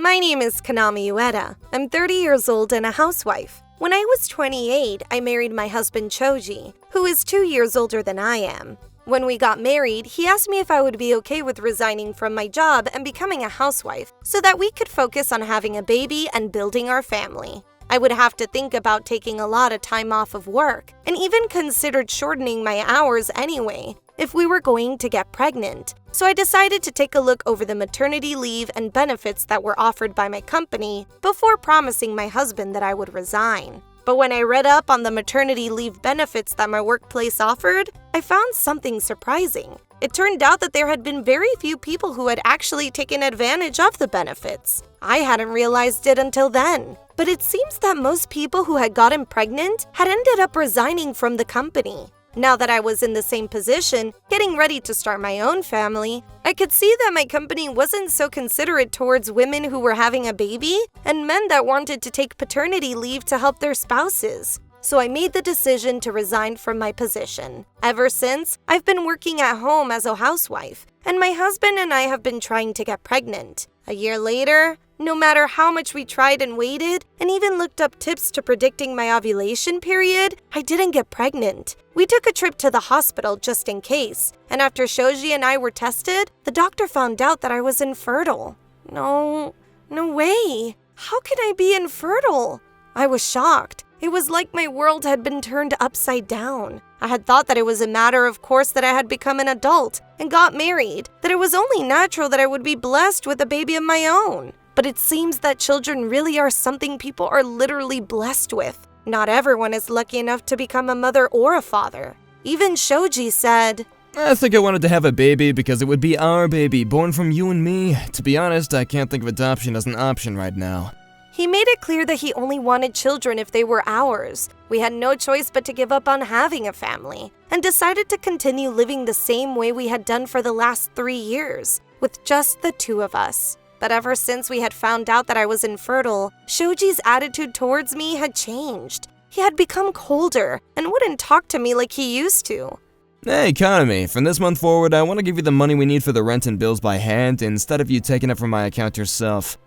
My name is Kanami Ueda. I'm 30 years old and a housewife. When I was 28, I married my husband Choji, who is 2 years older than I am. When we got married, he asked me if I would be okay with resigning from my job and becoming a housewife so that we could focus on having a baby and building our family. I would have to think about taking a lot of time off of work and even considered shortening my hours anyway if we were going to get pregnant. So I decided to take a look over the maternity leave and benefits that were offered by my company before promising my husband that I would resign. But when I read up on the maternity leave benefits that my workplace offered, I found something surprising. It turned out that there had been very few people who had actually taken advantage of the benefits. I hadn't realized it until then. But it seems that most people who had gotten pregnant had ended up resigning from the company. Now that I was in the same position, getting ready to start my own family, I could see that my company wasn't so considerate towards women who were having a baby and men that wanted to take paternity leave to help their spouses. So I made the decision to resign from my position. Ever since, I've been working at home as a housewife, and my husband and I have been trying to get pregnant. A year later, no matter how much we tried and waited, and even looked up tips to predicting my ovulation period, I didn't get pregnant. We took a trip to the hospital just in case, and after Shoji and I were tested, the doctor found out that I was infertile. No way. How can I be infertile? I was shocked. It was like my world had been turned upside down. I had thought that it was a matter of course that I had become an adult and got married, that it was only natural that I would be blessed with a baby of my own. But it seems that children really are something people are literally blessed with. Not everyone is lucky enough to become a mother or a father. Even Shoji said, I think I wanted to have a baby because it would be our baby, born from you and me. To be honest, I can't think of adoption as an option right now. He made it clear that he only wanted children if they were ours. We had no choice but to give up on having a family and decided to continue living the same way we had done for the last 3 years, with just the two of us. But ever since we had found out that I was infertile, Shoji's attitude towards me had changed. He had become colder and wouldn't talk to me like he used to. Hey, Kanami, from this month forward, I want to give you the money we need for the rent and bills by hand instead of you taking it from my account yourself.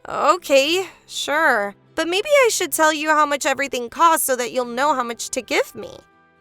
Okay, sure. But maybe I should tell you how much everything costs so that you'll know how much to give me.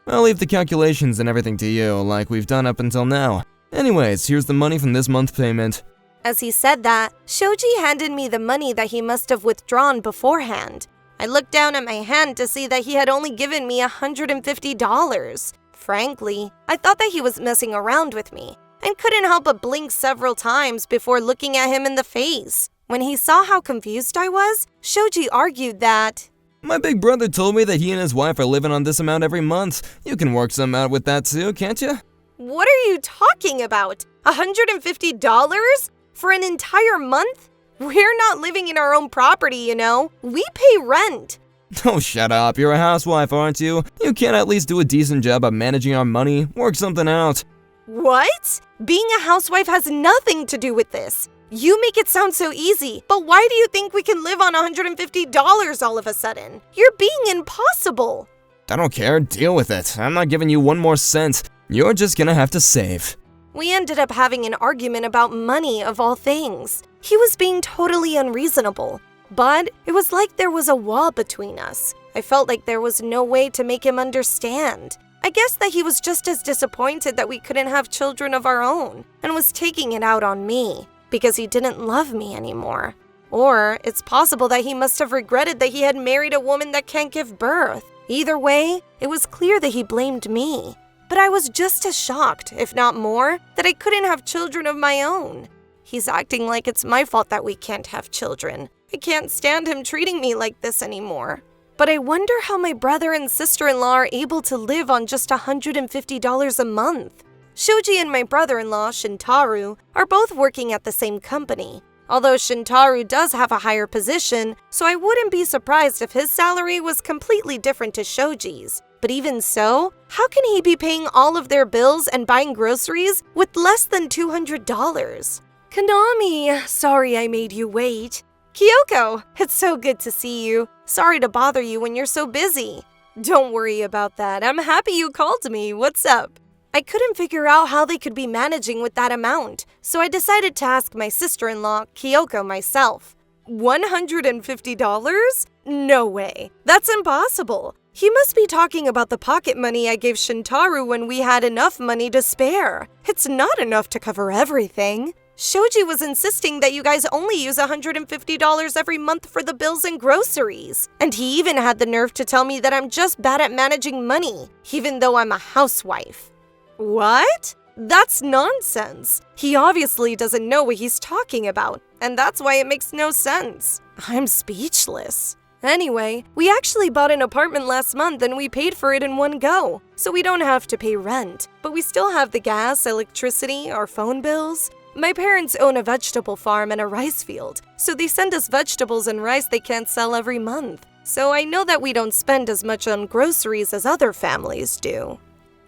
I'll leave the calculations and everything to you, like we've done up until now. Anyways, here's the money from this month's payment. As he said that, Shoji handed me the money that he must have withdrawn beforehand. I looked down at my hand to see that he had only given me $150. Frankly, I thought that he was messing around with me and couldn't help but blink several times before looking at him in the face. When he saw how confused I was, Shoji argued that, My big brother told me that he and his wife are living on this amount every month. You can work some out with that too, can't you? What are you talking about? $150? For an entire month? We're not living in our own property, you know. We pay rent. Oh, shut up. You're a housewife, aren't you? You can't at least do a decent job of managing our money. Work something out. What? Being a housewife has nothing to do with this. You make it sound so easy, but why do you think we can live on $150 all of a sudden? You're being impossible. I don't care. Deal with it. I'm not giving you 1 more cent. You're just gonna have to save. We ended up having an argument about money of all things. He was being totally unreasonable, but it was like there was a wall between us. I felt like there was no way to make him understand. I guess that he was just as disappointed that we couldn't have children of our own and was taking it out on me because he didn't love me anymore. Or it's possible that he must have regretted that he had married a woman that can't give birth. Either way, it was clear that he blamed me. But I was just as shocked, if not more, that I couldn't have children of my own. He's acting like it's my fault that we can't have children. I can't stand him treating me like this anymore. But I wonder how my brother and sister-in-law are able to live on just $150 a month. Shoji and my brother-in-law, Shintaro, are both working at the same company. Although Shintaro does have a higher position, so I wouldn't be surprised if his salary was completely different to Shoji's. But even so, how can he be paying all of their bills and buying groceries with less than $200? Kanami, sorry I made you wait. Kyoko, it's so good to see you. Sorry to bother you when you're so busy. Don't worry about that. I'm happy you called me. What's up? I couldn't figure out how they could be managing with that amount, so I decided to ask my sister-in-law, Kyoko, myself. $150? No way. That's impossible. He must be talking about the pocket money I gave Shintaro when we had enough money to spare. It's not enough to cover everything. Shoji was insisting that you guys only use $150 every month for the bills and groceries. And he even had the nerve to tell me that I'm just bad at managing money, even though I'm a housewife. What? That's nonsense. He obviously doesn't know what he's talking about, and that's why it makes no sense. I'm speechless. Anyway, we actually bought an apartment last month and we paid for it in one go, so we don't have to pay rent. But we still have the gas, electricity, our phone bills. My parents own a vegetable farm and a rice field, so they send us vegetables and rice they can't sell every month. So I know that we don't spend as much on groceries as other families do.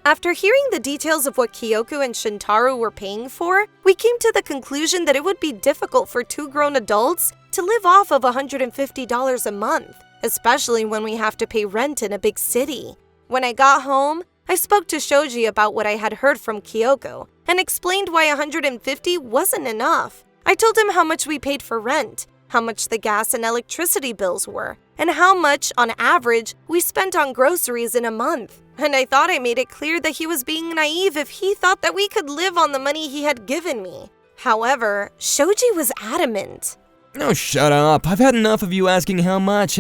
After hearing the details of what Kyoko and Shintaro were paying for, we came to the conclusion that it would be difficult for two grown adults to live off of $150 a month, especially when we have to pay rent in a big city. When I got home, I spoke to Shoji about what I had heard from Kyoko and explained why $150 wasn't enough. I told him how much we paid for rent, how much the gas and electricity bills were, and how much, on average, we spent on groceries in a month. And I thought I made it clear that he was being naive if he thought that we could live on the money he had given me. However, Shoji was adamant. Oh, shut up. I've had enough of you asking how much.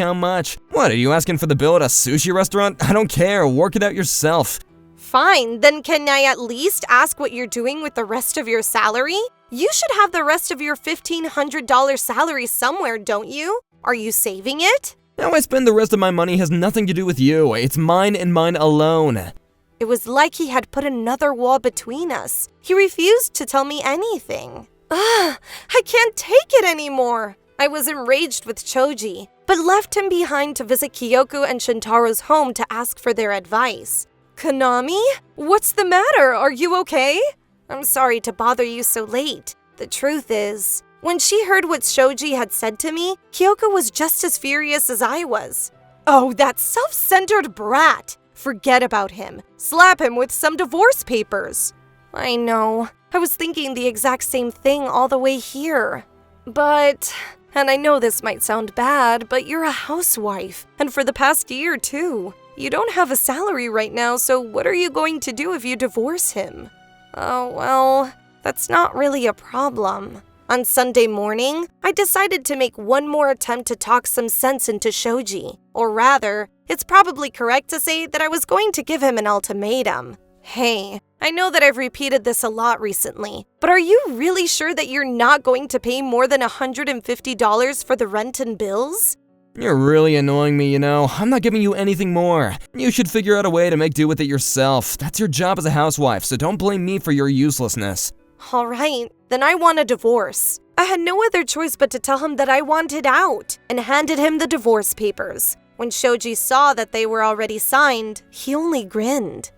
What, are you asking for the bill at a sushi restaurant? I don't care, work it out yourself. Fine, then can I at least ask what you're doing with the rest of your salary? You should have the rest of your $1,500 salary somewhere, don't you? Are you saving it? How I spend the rest of my money has nothing to do with you. It's mine and mine alone. It was like he had put another wall between us. He refused to tell me anything. I can't take it anymore. I was enraged with Choji, but left him behind to visit Kyoko and Shintaro's home to ask for their advice. Konami? What's the matter? Are you okay? I'm sorry to bother you so late. The truth is, when she heard what Shoji had said to me, Kyoko was just as furious as I was. Oh, that self-centered brat! Forget about him. Slap him with some divorce papers. I know. I was thinking the exact same thing all the way here. But, and I know this might sound bad, but you're a housewife, and for the past year too. You don't have a salary right now, so what are you going to do if you divorce him? Oh, well, that's not really a problem. On Sunday morning, I decided to make one more attempt to talk some sense into Shoji. Or rather, it's probably correct to say that I was going to give him an ultimatum. Hey, I know that I've repeated this a lot recently, but are you really sure that you're not going to pay more than $150 for the rent and bills? You're really annoying me, you know. I'm not giving you anything more. You should figure out a way to make do with it yourself. That's your job as a housewife, so don't blame me for your uselessness. Alright, then I want a divorce. I had no other choice but to tell him that I wanted out, and handed him the divorce papers. When Shoji saw that they were already signed, he only grinned.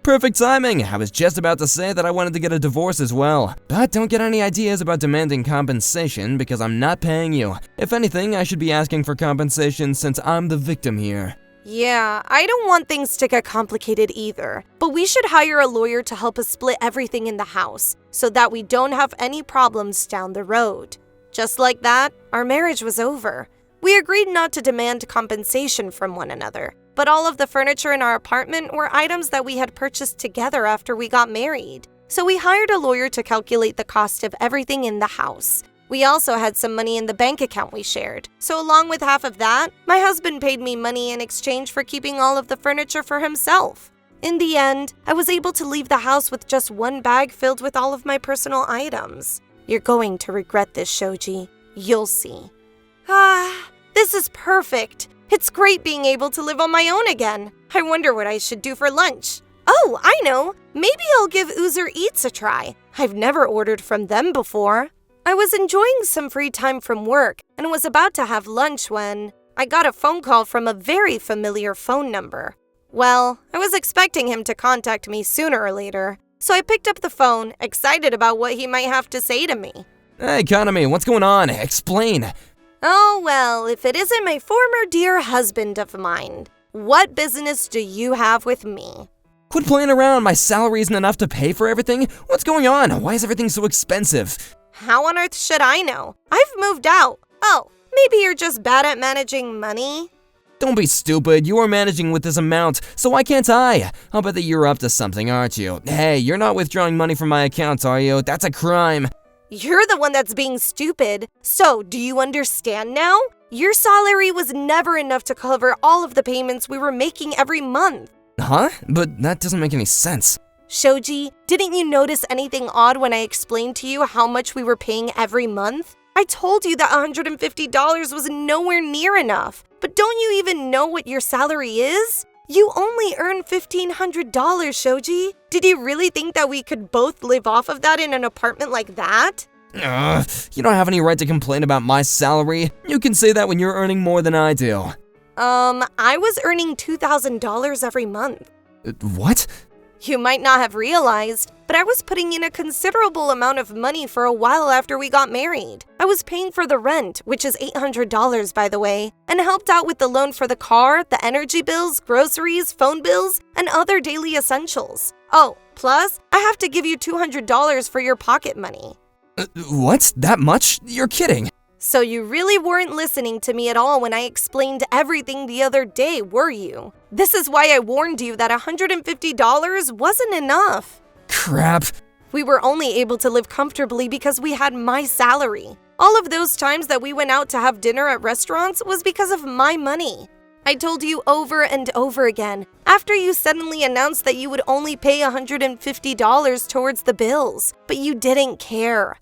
Perfect timing! I was just about to say that I wanted to get a divorce as well. But don't get any ideas about demanding compensation because I'm not paying you. If anything, I should be asking for compensation since I'm the victim here. Yeah, I don't want things to get complicated either, but we should hire a lawyer to help us split everything in the house so that we don't have any problems down the road. Just like that, our marriage was over. We agreed not to demand compensation from one another, but all of the furniture in our apartment were items that we had purchased together after we got married. So we hired a lawyer to calculate the cost of everything in the house. We also had some money in the bank account we shared. So along with half of that, my husband paid me money in exchange for keeping all of the furniture for himself. In the end, I was able to leave the house with just one bag filled with all of my personal items. You're going to regret this, Shoji. You'll see. This is perfect. It's great being able to live on my own again. I wonder what I should do for lunch. Oh, I know. Maybe I'll give Uzer Eats a try. I've never ordered from them before. I was enjoying some free time from work and was about to have lunch when I got a phone call from a very familiar phone number. Well, I was expecting him to contact me sooner or later, so I picked up the phone, excited about what he might have to say to me. Hey, Kanami, what's going on? Explain. Oh, well, if it isn't my former dear husband of mine, what business do you have with me? Quit playing around, my salary isn't enough to pay for everything. What's going on? Why is everything so expensive? How on earth should I know? I've moved out. Oh, maybe you're just bad at managing money? Don't be stupid, you are managing with this amount, so why can't I? I'll bet that you're up to something, aren't you? Hey, you're not withdrawing money from my account, are you? That's a crime. You're the one that's being stupid. So, do you understand now? Your salary was never enough to cover all of the payments we were making every month. Huh? But that doesn't make any sense. Shoji, didn't you notice anything odd when I explained to you how much we were paying every month? I told you that $150 was nowhere near enough. But don't you even know what your salary is? You only earn $1,500, Shoji. Did you really think that we could both live off of that in an apartment like that? You don't have any right to complain about my salary. You can say that when you're earning more than I do. I was earning $2,000 every month. What? You might not have realized, but I was putting in a considerable amount of money for a while after we got married. I was paying for the rent, which is $800 by the way, and helped out with the loan for the car, the energy bills, groceries, phone bills, and other daily essentials. Oh, plus, I have to give you $200 for your pocket money. What? That much? You're kidding. So you really weren't listening to me at all when I explained everything the other day, were you? This is why I warned you that $150 wasn't enough. Crap. We were only able to live comfortably because we had my salary. All of those times that we went out to have dinner at restaurants was because of my money. I told you over and over again, after you suddenly announced that you would only pay $150 towards the bills, but you didn't care.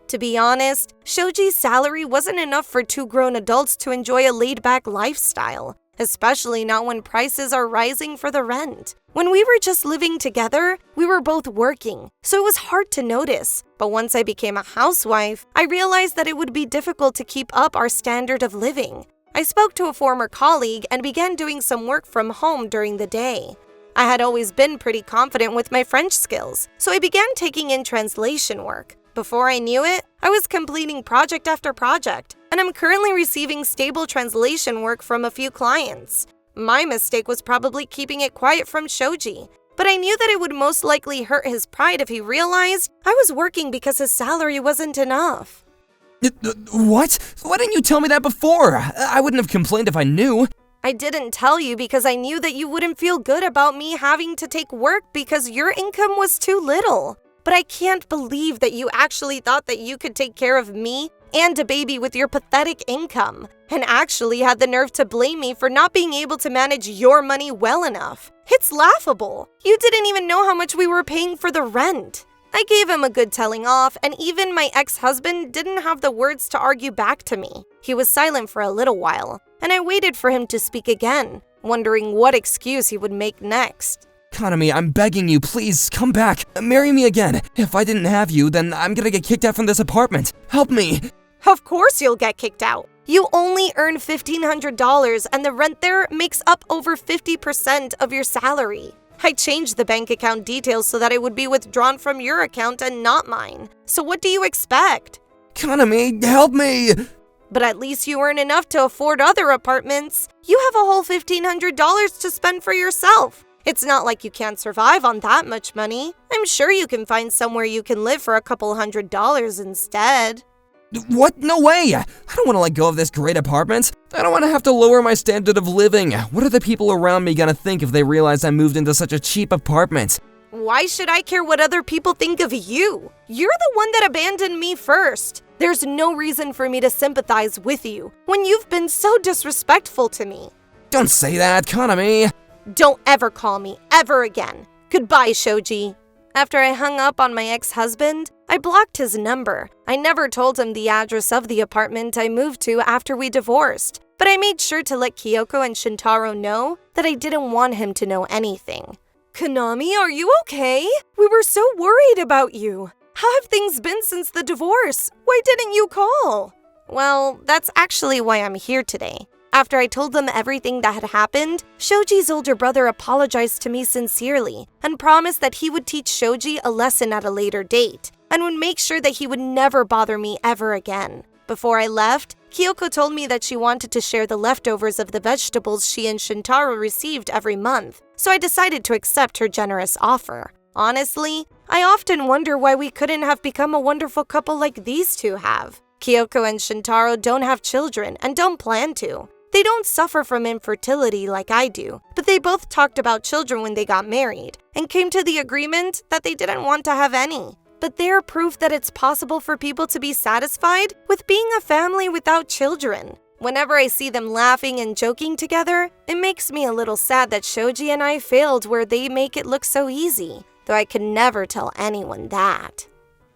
To be honest, Shoji's salary wasn't enough for two grown adults to enjoy a laid-back lifestyle, especially not when prices are rising for the rent. When we were just living together, we were both working, so it was hard to notice. But once I became a housewife, I realized that it would be difficult to keep up our standard of living. I spoke to a former colleague and began doing some work from home during the day. I had always been pretty confident with my French skills, so I began taking in translation work. Before I knew it, I was completing project after project, and I'm currently receiving stable translation work from a few clients. My mistake was probably keeping it quiet from Shoji, but I knew that it would most likely hurt his pride if he realized I was working because his salary wasn't enough. What? Why didn't you tell me that before? I wouldn't have complained if I knew. I didn't tell you because I knew that you wouldn't feel good about me having to take work because your income was too little. But I can't believe that you actually thought that you could take care of me and a baby with your pathetic income, and actually had the nerve to blame me for not being able to manage your money well enough. It's laughable. You didn't even know how much we were paying for the rent. I gave him a good telling off, and even my ex-husband didn't have the words to argue back to me. He was silent for a little while, and I waited for him to speak again, wondering what excuse he would make next. Kanami, I'm begging you, please, come back. Marry me again. If I didn't have you, then I'm gonna get kicked out from this apartment. Help me. Of course you'll get kicked out. You only earn $1,500 and the rent there makes up over 50% of your salary. I changed the bank account details so that it would be withdrawn from your account and not mine. So what do you expect? Kanami, help me. But at least you earn enough to afford other apartments. You have a whole $1,500 to spend for yourself. It's not like you can't survive on that much money. I'm sure you can find somewhere you can live for a couple $100s instead. What? No way! I don't want to let go of this great apartment. I don't want to have to lower my standard of living. What are the people around me gonna think if they realize I moved into such a cheap apartment? Why should I care what other people think of you? You're the one that abandoned me first. There's no reason for me to sympathize with you when you've been so disrespectful to me. Don't say that, Kanami. Don't ever call me, ever again. Goodbye, Shoji. After I hung up on my ex-husband, I blocked his number. I never told him the address of the apartment I moved to after we divorced, but I made sure to let Kyoko and Shintaro know that I didn't want him to know anything. Konami, are you okay? We were so worried about you. How have things been since the divorce? Why didn't you call? Well, that's actually why I'm here today. After I told them everything that had happened, Shoji's older brother apologized to me sincerely and promised that he would teach Shoji a lesson at a later date and would make sure that he would never bother me ever again. Before I left, Kyoko told me that she wanted to share the leftovers of the vegetables she and Shintaro received every month, so I decided to accept her generous offer. Honestly, I often wonder why we couldn't have become a wonderful couple like these two have. Kyoko and Shintaro don't have children and don't plan to. They don't suffer from infertility like I do, but they both talked about children when they got married and came to the agreement that they didn't want to have any. But they're proof that it's possible for people to be satisfied with being a family without children. Whenever I see them laughing and joking together, it makes me a little sad that Shoji and I failed where they make it look so easy, though I could never tell anyone that.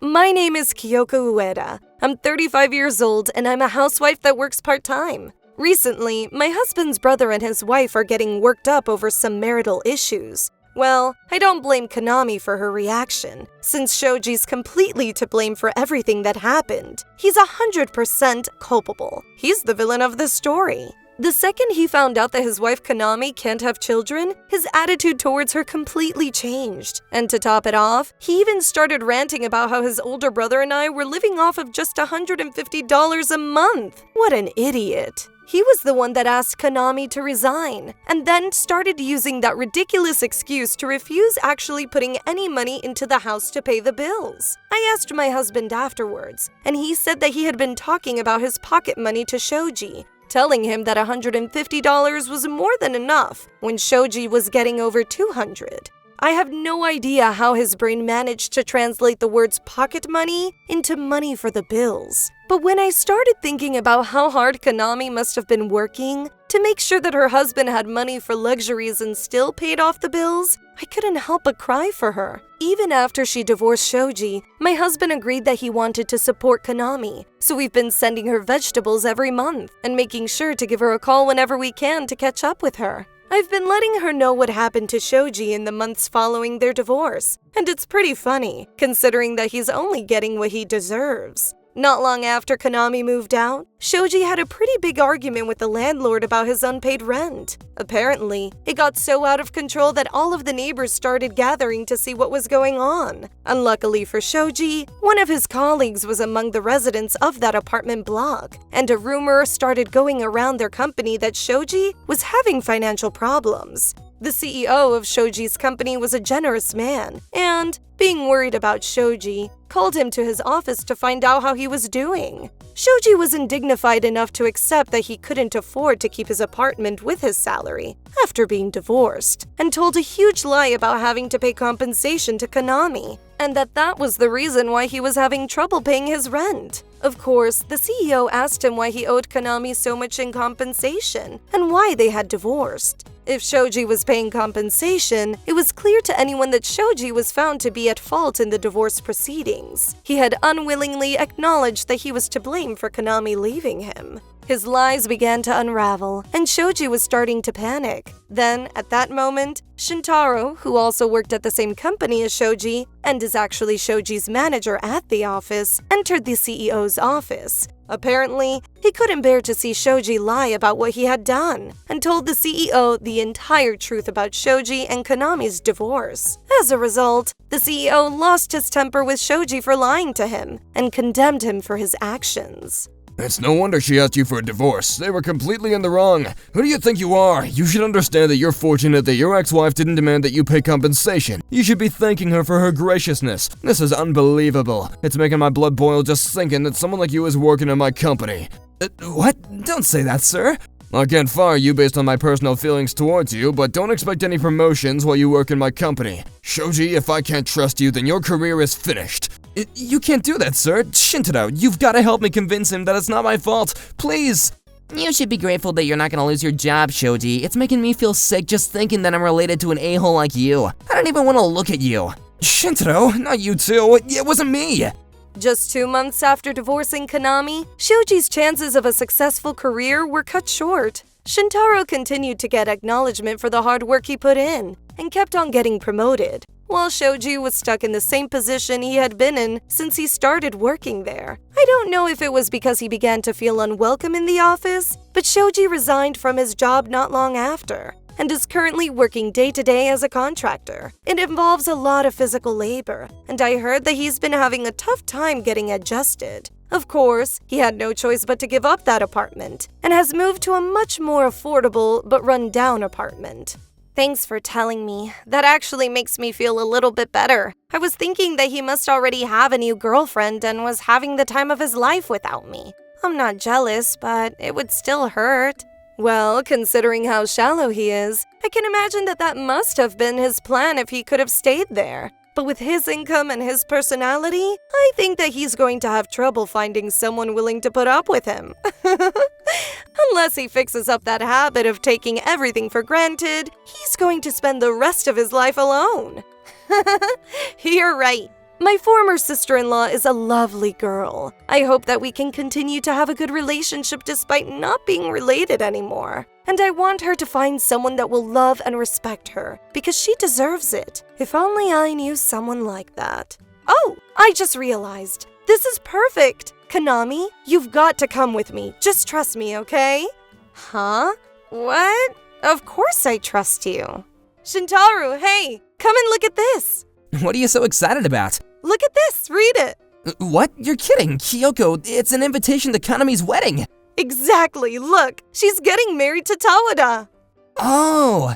My name is Kyoko Ueda. I'm 35 years old and I'm a housewife that works part-time. Recently, my husband's brother and his wife are getting worked up over some marital issues. Well, I don't blame Konami for her reaction, since Shoji's completely to blame for everything that happened. He's 100% culpable. He's the villain of the story. The second he found out that his wife Konami can't have children, his attitude towards her completely changed. And to top it off, he even started ranting about how his older brother and I were living off of just $150 a month. What an idiot. He was the one that asked Konami to resign, and then started using that ridiculous excuse to refuse actually putting any money into the house to pay the bills. I asked my husband afterwards, and he said that he had been talking about his pocket money to Shoji, telling him that $150 was more than enough when Shoji was getting over $200. I have no idea how his brain managed to translate the words pocket money into money for the bills. But when I started thinking about how hard Konami must have been working to make sure that her husband had money for luxuries and still paid off the bills, I couldn't help but cry for her. Even after she divorced Shoji, my husband agreed that he wanted to support Konami, so we've been sending her vegetables every month and making sure to give her a call whenever we can to catch up with her. I've been letting her know what happened to Shoji in the months following their divorce, and it's pretty funny, considering that he's only getting what he deserves. Not long after Konami moved out, Shoji had a pretty big argument with the landlord about his unpaid rent. Apparently, it got so out of control that all of the neighbors started gathering to see what was going on. Unluckily for Shoji, one of his colleagues was among the residents of that apartment block, and a rumor started going around their company that Shoji was having financial problems. The CEO of Shoji's company was a generous man, and, being worried about Shoji, called him to his office to find out how he was doing. Shoji was indignified enough to accept that he couldn't afford to keep his apartment with his salary after being divorced, and told a huge lie about having to pay compensation to Konami, and that was the reason why he was having trouble paying his rent. Of course, the CEO asked him why he owed Konami so much in compensation and why they had divorced. If Shoji was paying compensation, it was clear to anyone that Shoji was found to be at fault in the divorce proceedings. He had unwillingly acknowledged that he was to blame for Konami leaving him. His lies began to unravel, and Shoji was starting to panic. Then, at that moment, Shintaro, who also worked at the same company as Shoji, and is actually Shoji's manager at the office, entered the CEO's office. Apparently, he couldn't bear to see Shoji lie about what he had done, and told the CEO the entire truth about Shoji and Konami's divorce. As a result, the CEO lost his temper with Shoji for lying to him, and condemned him for his actions. It's no wonder she asked you for a divorce. They were completely in the wrong. Who do you think you are? You should understand that you're fortunate that your ex-wife didn't demand that you pay compensation. You should be thanking her for her graciousness. This is unbelievable. It's making my blood boil just thinking that someone like you is working in my company. What? Don't say that, sir. I can't fire you based on my personal feelings towards you, but don't expect any promotions while you work in my company. Shoji, if I can't trust you, then your career is finished. You can't do that, sir. Shintaro, you've got to help me convince him that it's not my fault. Please. You should be grateful that you're not gonna lose your job, Shoji. It's making me feel sick just thinking that I'm related to an a-hole like you. I don't even want to look at you. Shintaro, not you too. It wasn't me. Just 2 months after divorcing Konami, Shoji's chances of a successful career were cut short. Shintaro continued to get acknowledgement for the hard work he put in, and kept on getting promoted, while Shoji was stuck in the same position he had been in since he started working there. I don't know if it was because he began to feel unwelcome in the office, but Shoji resigned from his job not long after, and is currently working day-to-day as a contractor. It involves a lot of physical labor, and I heard that he's been having a tough time getting adjusted. Of course, he had no choice but to give up that apartment and has moved to a much more affordable but run-down apartment. Thanks for telling me. That actually makes me feel a little bit better. I was thinking that he must already have a new girlfriend and was having the time of his life without me. I'm not jealous, but it would still hurt. Well, considering how shallow he is, I can imagine that that must have been his plan if he could have stayed there. But with his income and his personality, I think that he's going to have trouble finding someone willing to put up with him. Unless he fixes up that habit of taking everything for granted, he's going to spend the rest of his life alone. You're right. My former sister-in-law is a lovely girl. I hope that we can continue to have a good relationship despite not being related anymore. And I want her to find someone that will love and respect her, because she deserves it. If only I knew someone like that. Oh, I just realized. This is perfect. Konami, you've got to come with me. Just trust me, okay? Huh? What? Of course I trust you. Shintaro, hey, come and look at this. What are you so excited about? Look at this, read it. What? You're kidding, Kyoko. It's an invitation to Kanami's wedding. Exactly, look. She's getting married to Tawada. Oh,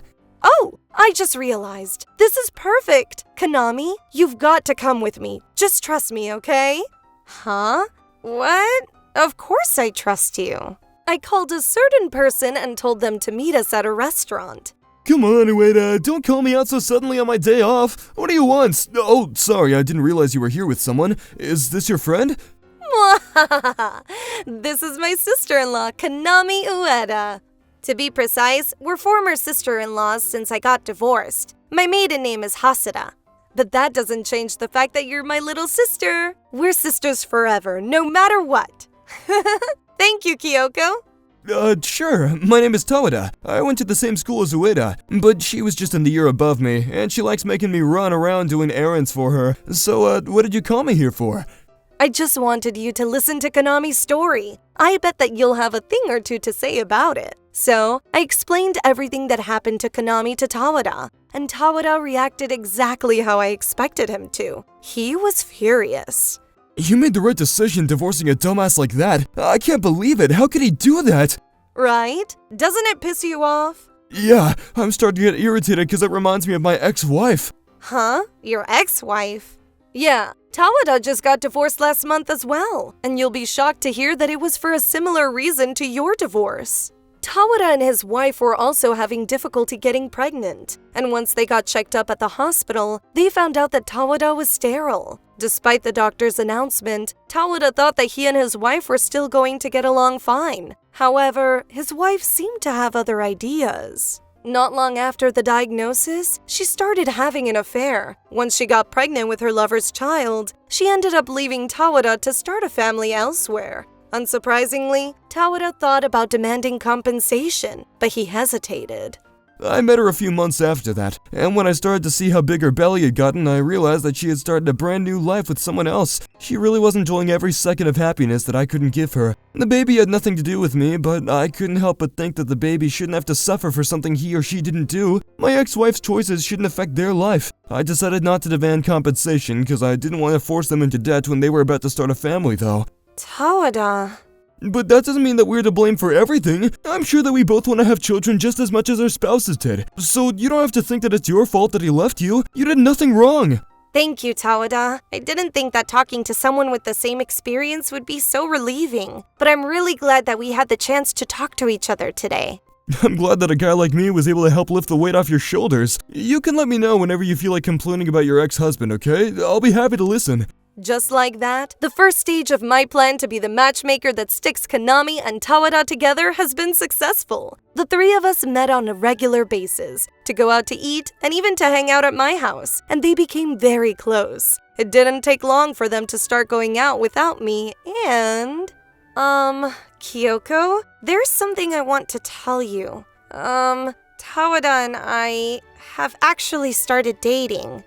I just realized. This is perfect. Konami, you've got to come with me. Just trust me, okay? Huh? What? Of course I trust you. I called a certain person and told them to meet us at a restaurant. come on, Ueda. Don't call me out so suddenly on my day off. What do you want? Oh, sorry, I didn't realize you were here with someone. Is this your friend? This is my sister-in-law, Konami Ueda. To be precise, we're former sister-in-laws since I got divorced. My maiden name is Haseda. But that doesn't change the fact that you're my little sister. We're sisters forever, no matter what. Thank you, Kyoko. Sure. My name is Tawada. I went to the same school as Ueda, but she was just in the year above me, and she likes making me run around doing errands for her. So, what did you call me here for? I just wanted you to listen to Konami's story. I bet that you'll have a thing or two to say about it. So, I explained everything that happened to Konami to Tawada, and Tawada reacted exactly how I expected him to. He was furious. You made the right decision divorcing a dumbass like that. I can't believe it. How could he do that? Right? Doesn't it piss you off? Yeah, I'm starting to get irritated because it reminds me of my ex-wife. Huh? Your ex-wife? Yeah, Tawada just got divorced last month as well, and you'll be shocked to hear that it was for a similar reason to your divorce. Tawada and his wife were also having difficulty getting pregnant, and once they got checked up at the hospital, they found out that Tawada was sterile. Despite the doctor's announcement, Tawada thought that he and his wife were still going to get along fine. However, his wife seemed to have other ideas. Not long after the diagnosis, she started having an affair. Once she got pregnant with her lover's child, she ended up leaving Tawada to start a family elsewhere. Unsurprisingly, Tawada thought about demanding compensation, but he hesitated. I met her a few months after that, and when I started to see how big her belly had gotten, I realized that she had started a brand new life with someone else. She really was enjoying every second of happiness that I couldn't give her. The baby had nothing to do with me, but I couldn't help but think that the baby shouldn't have to suffer for something he or she didn't do. My ex-wife's choices shouldn't affect their life. I decided not to demand compensation because I didn't want to force them into debt when they were about to start a family, though. Tawada. But that doesn't mean that we're to blame for everything. I'm sure that we both want to have children just as much as our spouses did. So you don't have to think that it's your fault that he left you. You did nothing wrong. Thank you, Tawada. I didn't think that talking to someone with the same experience would be so relieving. But I'm really glad that we had the chance to talk to each other today. I'm glad that a guy like me was able to help lift the weight off your shoulders. You can let me know whenever you feel like complaining about your ex-husband, okay? I'll be happy to listen. Just like that, the first stage of my plan to be the matchmaker that sticks Konami and Tawada together has been successful. The three of us met on a regular basis, to go out to eat and even to hang out at my house, and they became very close. It didn't take long for them to start going out without me, and… Kyoko, there's something I want to tell you. Tawada and I have actually started dating.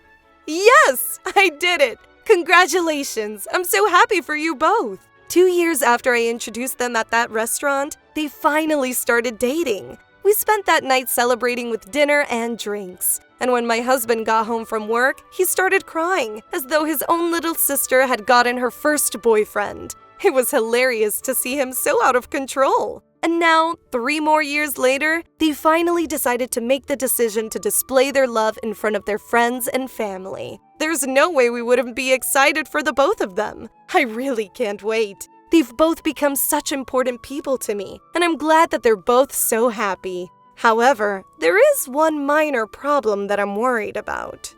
Yes, I did it! Congratulations! I'm so happy for you both! 2 years after I introduced them at that restaurant, they finally started dating. We spent that night celebrating with dinner and drinks. And when my husband got home from work, he started crying, as though his own little sister had gotten her first boyfriend. It was hilarious to see him so out of control. And now, 3 more years later, they finally decided to make the decision to display their love in front of their friends and family. There's no way we wouldn't be excited for the both of them. I really can't wait. They've both become such important people to me, and I'm glad that they're both so happy. However, there is one minor problem that I'm worried about.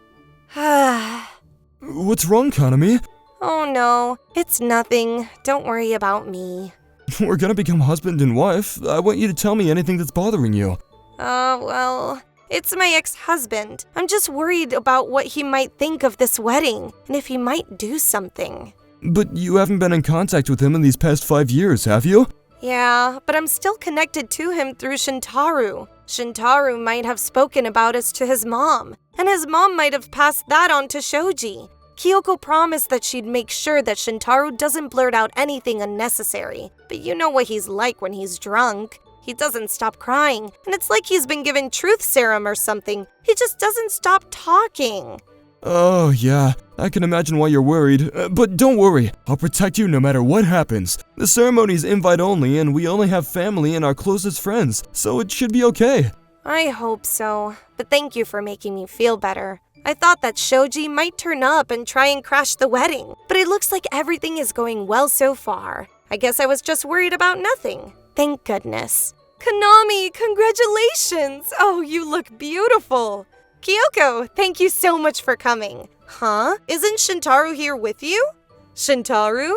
What's wrong, Kanami? Oh no, it's nothing. Don't worry about me. We're gonna become husband and wife. I want you to tell me anything that's bothering you. Well, it's my ex-husband. I'm just worried about what he might think of this wedding, and if he might do something. But you haven't been in contact with him in these past 5 years, have you? Yeah, but I'm still connected to him through Shintaro. Shintaro might have spoken about us to his mom, and his mom might have passed that on to Shoji. Kyoko promised that she'd make sure that Shintaro doesn't blurt out anything unnecessary, but you know what he's like when he's drunk. He doesn't stop crying, and it's like he's been given truth serum or something. He just doesn't stop talking. Oh, yeah. I can imagine why you're worried. But don't worry. I'll protect you no matter what happens. The ceremony's invite-only, and we only have family and our closest friends, so it should be okay. I hope so, but thank you for making me feel better. I thought that Shoji might turn up and try and crash the wedding, but it looks like everything is going well so far. I guess I was just worried about nothing. Thank goodness. Konami, congratulations! Oh, you look beautiful! Kyoko, thank you so much for coming. Huh? Isn't Shintaro here with you? Shintaro?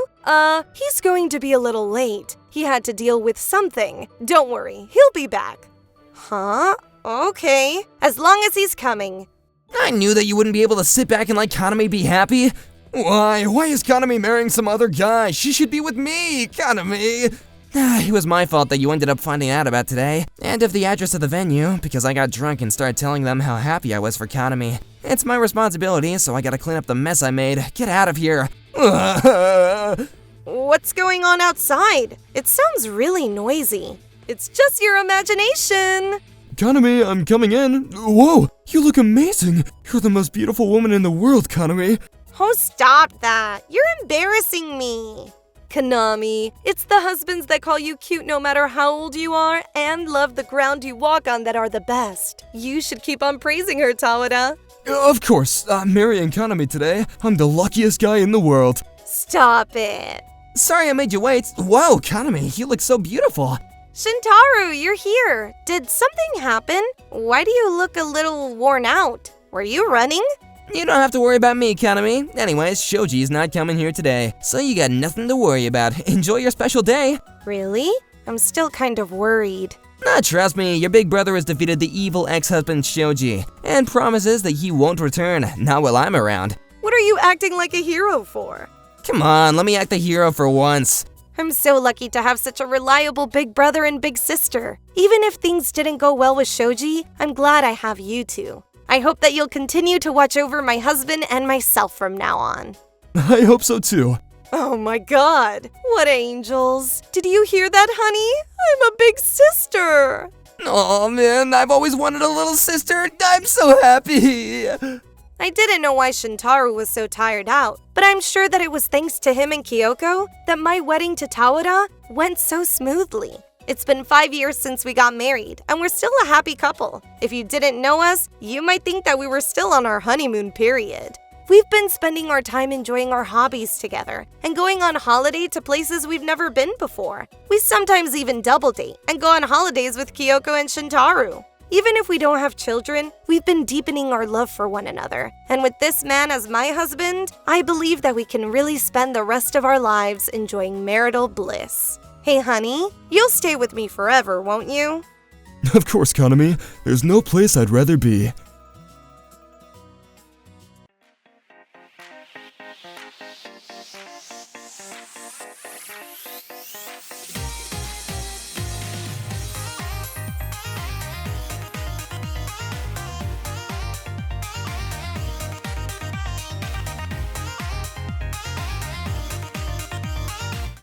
He's going to be a little late. He had to deal with something. Don't worry, he'll be back. Huh? Okay. As long as he's coming. I knew that you wouldn't be able to sit back and let Kaname be happy. Why is Kanami marrying some other guy? She should be with me, Kanami. It was my fault that you ended up finding out about today, and of the address of the venue, because I got drunk and started telling them how happy I was for Kaname. It's my responsibility, so I gotta clean up the mess I made. Get out of here. What's going on outside? It sounds really noisy. It's just your imagination. Kanami, I'm coming in. Whoa, you look amazing. You're the most beautiful woman in the world, Kanami. Oh, stop that. You're embarrassing me. Konami, it's the husbands that call you cute no matter how old you are and love the ground you walk on that are the best. You should keep on praising her, Tawada. Of course, I'm marrying Kanami today. I'm the luckiest guy in the world. Stop it. Sorry I made you wait. Whoa, Kaname, you look so beautiful. Shintaro, you're here. Did something happen? Why do you look a little worn out? Were you running? You don't have to worry about me, Kaname. Anyways, Shoji's not coming here today, so you got nothing to worry about. Enjoy your special day. Really? I'm still kind of worried. Trust me, your big brother has defeated the evil ex-husband Shoji, and promises that he won't return, not while I'm around. What are you acting like a hero for? Come on, let me act the hero for once. I'm so lucky to have such a reliable big brother and big sister. Even if things didn't go well with Shoji, I'm glad I have you two. I hope that you'll continue to watch over my husband and myself from now on. I hope so too. Oh my god, what angels. Did you hear that, honey? I'm a big sister. Oh man, I've always wanted a little sister. I'm so happy. I didn't know why Shintaro was so tired out, but I'm sure that it was thanks to him and Kyoko that my wedding to Tawada went so smoothly. It's been 5 years since we got married, and we're still a happy couple. If you didn't know us, you might think that we were still on our honeymoon period. We've been spending our time enjoying our hobbies together and going on holiday to places we've never been before. We sometimes even double date and go on holidays with Kyoko and Shintaro. Even if we don't have children, we've been deepening our love for one another. And with this man as my husband, I believe that we can really spend the rest of our lives enjoying marital bliss. Hey honey, you'll stay with me forever, won't you? Of course, Kanami. There's no place I'd rather be.